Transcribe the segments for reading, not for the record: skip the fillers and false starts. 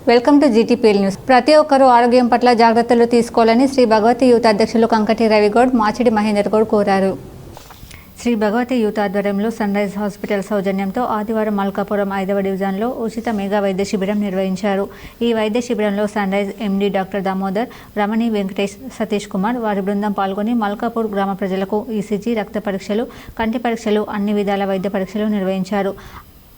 Welcome to GTPL news. ప్రతి ఒక్కరూ ఆరోగ్యం పట్ల జాగ్రత్తలు తీసుకోవాలని శ్రీ భగవతి యూత్ అధ్యక్షులు కంకటి రవిగౌడ్, మాచిడి మహేందర్ గౌడ్ కోరారు. శ్రీ భగవతి యూత్ ఆధ్వర్యంలో సన్ రైజ్ హాస్పిటల్ సౌజన్యంతో ఆదివారం మల్కాపురం 5వ డివిజన్లో ఉచిత మెగా వైద్య శిబిరం నిర్వహించారు. ఈ వైద్య శిబిరంలో sunrise MD doctor Damodar, Ramani Venkatesh, Satish Kumar వారి బృందం పాల్గొని మల్కాపూర్ గ్రామ ప్రజలకు ఈసీజీ, రక్త పరీక్షలు, కంటి పరీక్షలు, అన్ని విధాల వైద్య పరీక్షలు నిర్వహించారు.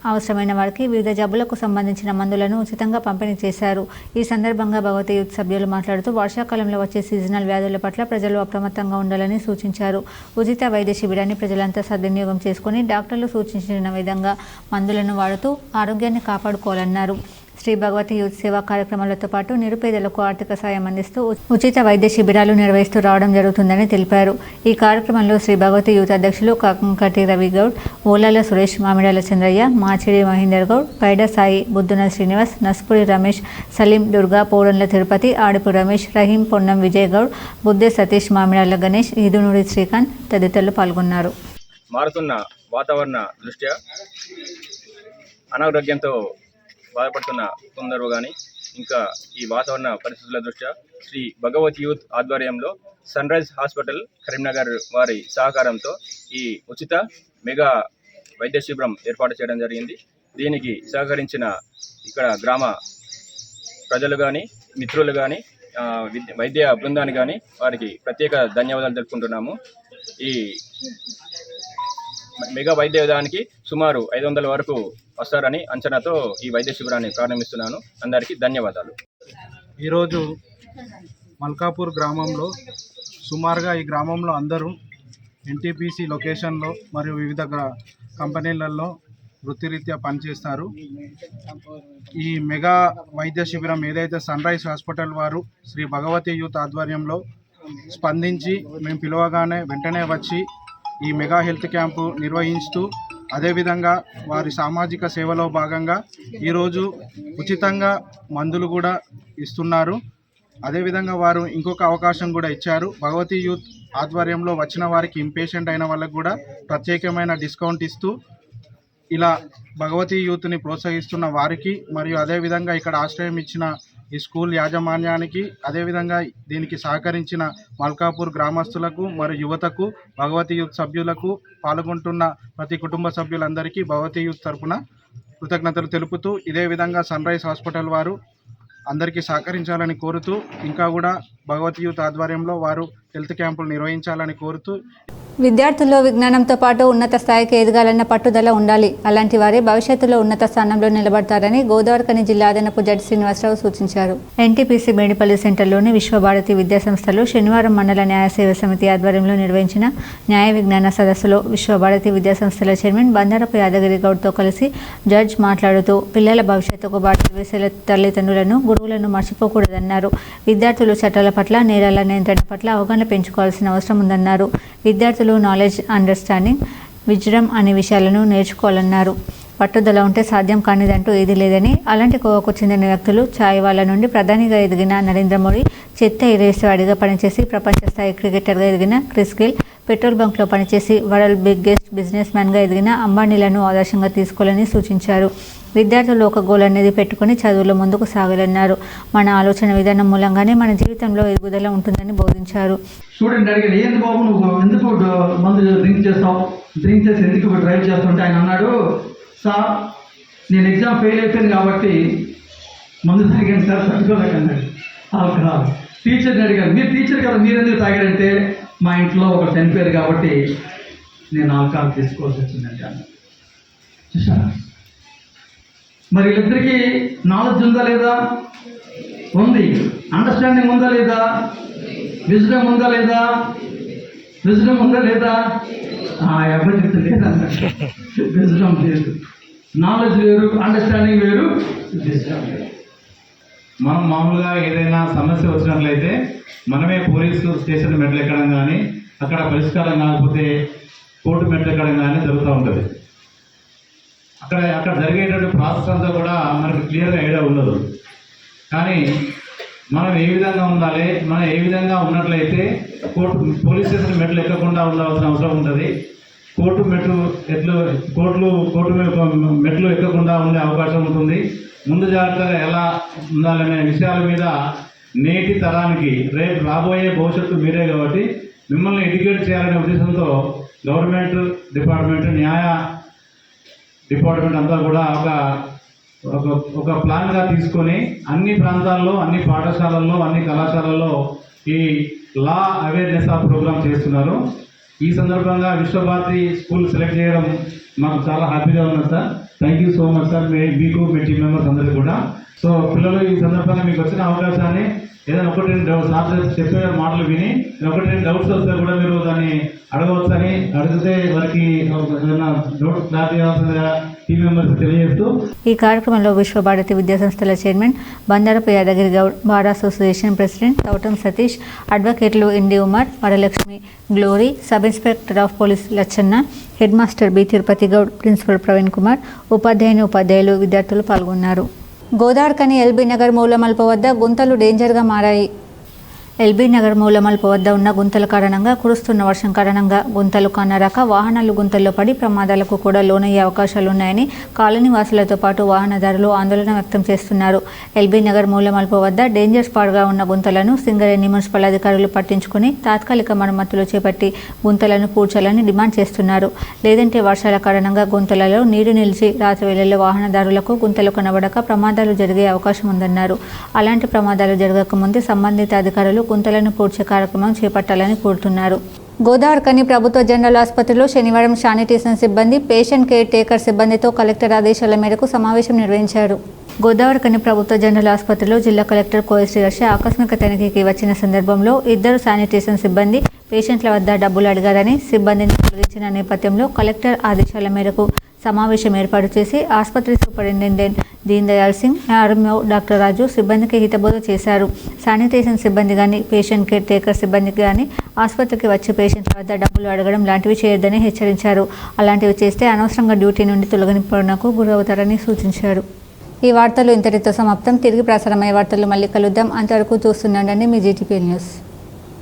అవసరమైన వారికి వివిధ జబ్బులకు సంబంధించిన మందులను ఉచితంగా పంపిణీ చేశారు. ఈ సందర్భంగా భగవతి యూత్ సభ్యులు మాట్లాడుతూ వర్షాకాలంలో వచ్చే సీజనల్ వ్యాధుల పట్ల ప్రజలు అప్రమత్తంగా ఉండాలని సూచించారు. ఉచిత వైద్య శిబిరాన్ని ప్రజలంతా సద్వినియోగం చేసుకుని డాక్టర్లు సూచించిన విధంగా మందులను వాడుతూ ఆరోగ్యాన్ని కాపాడుకోవాలన్నారు. శ్రీ భగవతి యూత్ సేవా కార్యక్రమాలతో పాటు నిరుపేదలకు ఆర్థిక సాయం అందిస్తూ ఉచిత వైద్య శిబిరాలు నిర్వహిస్తూ రావడం జరుగుతుందని తెలిపారు. ఈ కార్యక్రమంలో శ్రీ భగవతి యూత్ అధ్యక్షులు కంకటి రవిగౌడ్, ఓలాల సురేష్, మామిడాల చంద్రయ్య, మాచిడి మహేందర్ గౌడ్, పైడ సాయి, బుద్ధున శ్రీనివాస్, నస్పురి రమేష్, సలీం, దుర్గా, పౌరంల తిరుపతి, ఆడిపు రమేష్, రహీం, పొన్నం విజయ్ గౌడ్, బుద్ధే సతీష్, మామిడాల గణేష్, ఈదునూరి శ్రీకాంత్ తదితరులు పాల్గొన్నారు. మారుతున్న వాతావరణ దృష్ట్యా అనారోగ్యంతో బాధపడుతున్న కొందరు కానీ ఇంకా ఈ వాతావరణ పరిస్థితుల దృష్ట్యా శ్రీ భగవతి యూత్ ఆధ్వర్యంలో సన్ రైజ్ హాస్పిటల్ కరీంనగర్ వారి సహకారంతో ఈ ఉచిత మెగా వైద్య శిబిరం ఏర్పాటు చేయడం జరిగింది. దీనికి సహకరించిన ఇక్కడ గ్రామ ప్రజలు కానీ, మిత్రులు కానీ, వైద్య బృందాన్ని కానీ వారికి ప్రత్యేక ధన్యవాదాలు తెలుపుకుంటున్నాము. ఈ మెగా వైద్య విధానానికి సుమారు 500 వరకు వస్తారని అంచనాతో ఈ వైద్య శిబిరాన్ని ప్రారంభిస్తున్నాను. అందరికీ ధన్యవాదాలు. ఈరోజు మల్కాపూర్ గ్రామంలో సుమారుగా ఈ గ్రామంలో అందరూ ఎన్టీపీసీ లొకేషన్లో మరియు వివిధ కంపెనీలలో వృత్తిరీత్యా పనిచేస్తారు. ఈ మెగా వైద్య శిబిరం ఏదైతే సన్ రైజ్ హాస్పిటల్ వారు శ్రీ భగవతి యూత్ ఆధ్వర్యంలో స్పందించి మేము పిలవగానే వెంటనే వచ్చి ఈ మెగా హెల్త్ క్యాంపు నిర్వహిస్తూ అదేవిధంగా వారి సామాజిక సేవలో భాగంగా ఈరోజు ఉచితంగా మందులు కూడా ఇస్తున్నారు. అదేవిధంగా వారు ఇంకొక అవకాశం కూడా ఇచ్చారు. భగవతి యూత్ ఆధ్వర్యంలో వచ్చిన వారికి ఇంపేషెంట్ అయిన వాళ్ళకు కూడా ప్రత్యేకమైన డిస్కౌంట్ ఇస్తూ ఇలా భగవతి యూత్ని ప్రోత్సహిస్తున్న వారికి మరియు అదేవిధంగా ఇక్కడ ఆశ్రయం ఇచ్చిన ఈ స్కూల్ యాజమాన్యానికి, అదేవిధంగా దీనికి సహకరించిన మల్కాపూర్ గ్రామస్తులకు మరియు యువతకు, భగవతి యూత్ సభ్యులకు, పాల్గొంటున్న ప్రతి కుటుంబ సభ్యులందరికీ భగవతి యూత్ తరపున కృతజ్ఞతలు తెలుపుతూ ఇదే విధంగా సన్ రైజ్ హాస్పిటల్ వారు అందరికీ సహకరించాలని కోరుతూ ఇంకా కూడా భగవతి యూత్ ఆధ్వర్యంలో వారు హెల్త్ క్యాంపులు నిర్వహించాలని కోరుతూ విద్యార్థుల్లో విజ్ఞానంతో పాటు ఉన్నత స్థాయికి ఎదగాలన్న పట్టుదల ఉండాలి. అలాంటి వారే భవిష్యత్తులో ఉన్నత స్థానంలో నిలబడతారని గోదావరిఖని జిల్లా అదనపు జడ్జి శ్రీనివాసరావు సూచించారు. ఎన్టీపీసీ మేడిపల్లి సెంటర్లోని విశ్వభారతి విద్యాసంస్థలో శనివారం మండల న్యాయ సేవ సమితి ఆధ్వర్యంలో నిర్వహించిన న్యాయ విజ్ఞాన సదస్సులో విశ్వభారతి విద్యాసంస్థల చైర్మన్ బండారపు యాదగిరి గౌడ్తో కలిసి జడ్జి మాట్లాడుతూ పిల్లల భవిష్యత్తుకు బాటలు వేసే తల్లిదండ్రులను, గురువులను మర్చిపోకూడదన్నారు. విద్యార్థులు చట్టాల పట్ల, నేరాల నియంత్రణ పట్ల అవగాహన పెంచుకోవాల్సిన అవసరం ఉందన్నారు. విద్యార్థులు నాలెడ్జ్, అండర్స్టాండింగ్, విజ్డమ్ అనే విషయాలను నేర్చుకోవాలన్నారు. పట్టుదల ఉంటే సాధ్యం కానిదంటూ ఏదీ లేదని, అలాంటి కోవకు చెందిన వ్యక్తులు ఛాయ్ వాళ్ళ నుండి ప్రధానిగా ఎదిగిన నరేంద్ర మోడీ, చెత్త ఏరేసేవాడిగా పనిచేసి ప్రపంచ స్థాయి క్రికెటర్గా ఎదిగిన క్రిస్ గేల్, పెట్రోల్ బంక్లో పనిచేసి వరల్డ్ బిగ్గెస్ట్ బిజినెస్ మ్యాన్గా ఎదిగిన అంబానీలను ఆదర్శంగా తీసుకోవాలని సూచించారు. విద్యార్థులు ఒక గోల్ అనేది పెట్టుకుని చదువులో ముందుకు సాగాలన్నారు. మన ఆలోచన విధానం మూలంగానే మన జీవితంలో ఎదుగుదల ఉంటుందని బోధించారు. స్టూడెంట్ అడిగాడు, ఏంటి బాబు నువ్వు ఎందుకు మందు డ్రింక్ చేస్తావు, డ్రింక్ చేసి ఎందుకు డ్రైవ్ చేస్తుంటే ఆయన అన్నాడు, సార్ నేను ఎగ్జామ్ ఫెయిల్ అయిపోయాను కాబట్టి మందు తాగాను సార్, తట్టుకోలేకన్నాడు. ఆల్కహాల్. టీచర్ని అడిగాను, మీరు టీచర్ కదా మీరు ఎందుకు తాగారంటే మా ఇంట్లో ఒకరు చనిపోయారు కాబట్టి నేను ఆల్కహాల్ తీసుకోవాల్సి వచ్చిందంటే అన్నాడు. చూసారా, మరి వీళ్ళిద్దరికీ నాలెడ్జ్ ఉందా లేదా? ఉంది. అండర్స్టాండింగ్ ఉందా లేదా? విజ్డమ్ ఉందా లేదా? విజ్డమ్ ఉందా లేదా? ఎవరు చెప్తే లేదన్నట్టు. విజ్డమ్ లేదు. నాలెడ్జ్ వేరు, అండర్స్టాండింగ్ వేరు, విజ్డమ్ వేరు. మనం మామూలుగా ఏదైనా సమస్య వచ్చినట్లయితే మనమే పోలీసు స్టేషన్ మెట్లు ఎక్కడం కానీ, అక్కడ పరిష్కారం కాకపోతే కోర్టు మెట్లు ఎక్కడం కానీ జరుగుతూ ఉంటుంది. అక్కడ జరిగేటువంటి ప్రాసెస్ అంతా కూడా మనకు క్లియర్గా ఐడియా ఉండదు. కానీ మనం ఏ విధంగా ఉండాలి, మనం ఏ విధంగా ఉన్నట్లయితే పోలీస్ స్టేషన్ మెట్లు ఎక్కకుండా ఉండాల్సిన అవసరం ఉంటుంది. కోర్టు మెట్లు ఎట్లు కోర్టు మెట్లు ఎక్కకుండా ఉండే అవకాశం ఉంటుంది. ముందు జాగ్రత్తగా ఎలా ఉండాలనే విషయాల మీద నేటి తరానికి రేపు రాబోయే భవిష్యత్తు మీరే కాబట్టి మిమ్మల్ని ఎడ్యుకేట్ చేయాలనే ఉద్దేశంతో గవర్నమెంట్ డిపార్ట్మెంట్, న్యాయ డిపార్ట్మెంట్ అంతా కూడా ఒక ప్లాన్గా తీసుకొని అన్ని ప్రాంతాల్లో, అన్ని పాఠశాలల్లో, అన్ని కళాశాలల్లో ఈ లా అవేర్నెస్ ప్రోగ్రామ్ చేస్తున్నారు. ఈ సందర్భంగా విశ్వభారతి స్కూల్ సెలెక్ట్ చేయడం మాకు చాలా హ్యాపీగా ఉన్నది sir. Thank you so much sir. మీకు మీ టీం మెంబర్స్ అందరికీ కూడా. సో పిల్లలు ఈ సందర్భంగా మీకు వచ్చిన అవకాశాన్ని ఏదైనా ఒకటి రెండు సార్ చెప్పే మాటలు విని ఒకటి రెండు డౌట్స్ వస్తే కూడా మీరు దాన్ని అడగవచ్చని, అడిగితే వారికి ఏదైనా డౌట్ క్లారిటీ అవ్వాల్సిందిగా టీం మెంబర్స్ తెలియజేస్తూ ఈ కార్యక్రమంలో విశ్వభారతి విద్యాసంస్థల chairman Bandarapu Yadagiri Goud, bar association president Thoutam Satish, అడ్వకేట్లు Indi Umar, Varalakshmi, Glory, sub inspector of police Lachanna, head master B Tirupati Goud, principal Praveen Kumar, ఉపాధ్యాయులు, విద్యార్థులు పాల్గొన్నారు. గోదావరికని ఎల్బీ నగర్ మూలమల్ప వద్ద గుంతలు డేంజర్గా మారాయి. ఎల్బీ నగర్ మూలమల్ప వద్ద ఉన్న గుంతల కారణంగా కురుస్తున్న వర్షం కారణంగా గుంతలు కానరాక వాహనాలు గుంతల్లో పడి ప్రమాదాలకు కూడా లోనయ్యే అవకాశాలున్నాయని కాలనీ వాసులతో పాటు వాహనదారులు ఆందోళన వ్యక్తం చేస్తున్నారు. ఎల్బీ నగర్ మూలమల్ప వద్ద డేంజర్ స్పాట్గా ఉన్న గుంతలను సింగరేణి మున్సిపల్ అధికారులు పట్టించుకుని తాత్కాలిక మరమ్మతులు చేపట్టి గుంతలను పూడ్చాలని డిమాండ్ చేస్తున్నారు. లేదంటే వర్షాల కారణంగా గుంతలలో నీరు నిలిచి రాత్రి వేళల్లో వాహనదారులకు గుంతలు కనబడక ప్రమాదాలు జరిగే అవకాశం ఉందన్నారు. అలాంటి ప్రమాదాలు జరగకముందే సంబంధిత అధికారులు గుంతలను పూడ్చే కార్యక్రమం చేపట్టాలని కోరుతున్నారు. గోదావరికని ప్రభుత్వ జనరల్ ఆసుపత్రిలో శనివారం శానిటేషన్ సిబ్బంది, పేషెంట్ కేర్ టేకర్ సిబ్బందితో కలెక్టర్ ఆదేశాల మేరకు సమావేశం నిర్వహించారు. గోదావరికని ప్రభుత్వ జనరల్ ఆసుపత్రిలో జిల్లా కలెక్టర్ కోయశ్రీ హర్ష ఆకస్మిక తనిఖీకి వచ్చిన సందర్భంలో 2 శానిటేషన్ సిబ్బంది పేషెంట్ల వద్ద డబ్బులు అడిగారని, సిబ్బందిని తొలగించిన నేపథ్యంలో కలెక్టర్ ఆదేశాల మేరకు సమావేశం ఏర్పాటు చేసి ఆసుపత్రి superintendent Deen Dayal Singh, RMO doctor Raju సిబ్బందికి హితబోధ చేశారు. శానిటేషన్ సిబ్బంది కానీ, పేషెంట్ కేర్ టేకర్ సిబ్బందికి కానీ ఆసుపత్రికి వచ్చి పేషెంట్ల వద్ద డబ్బులు అడగడం లాంటివి చేయొద్దని హెచ్చరించారు. అలాంటివి చేస్తే అనవసరంగా డ్యూటీ నుండి తొలగింపునకు గురవుతారని సూచించారు. ఈ వార్తలు ఇంతటితో సమాప్తం. తిరిగి ప్రసారమయ్యే వార్తలు మళ్ళీ కలుద్దాం. అంతవరకు చూస్తుండండి మీ జీటీపీ న్యూస్.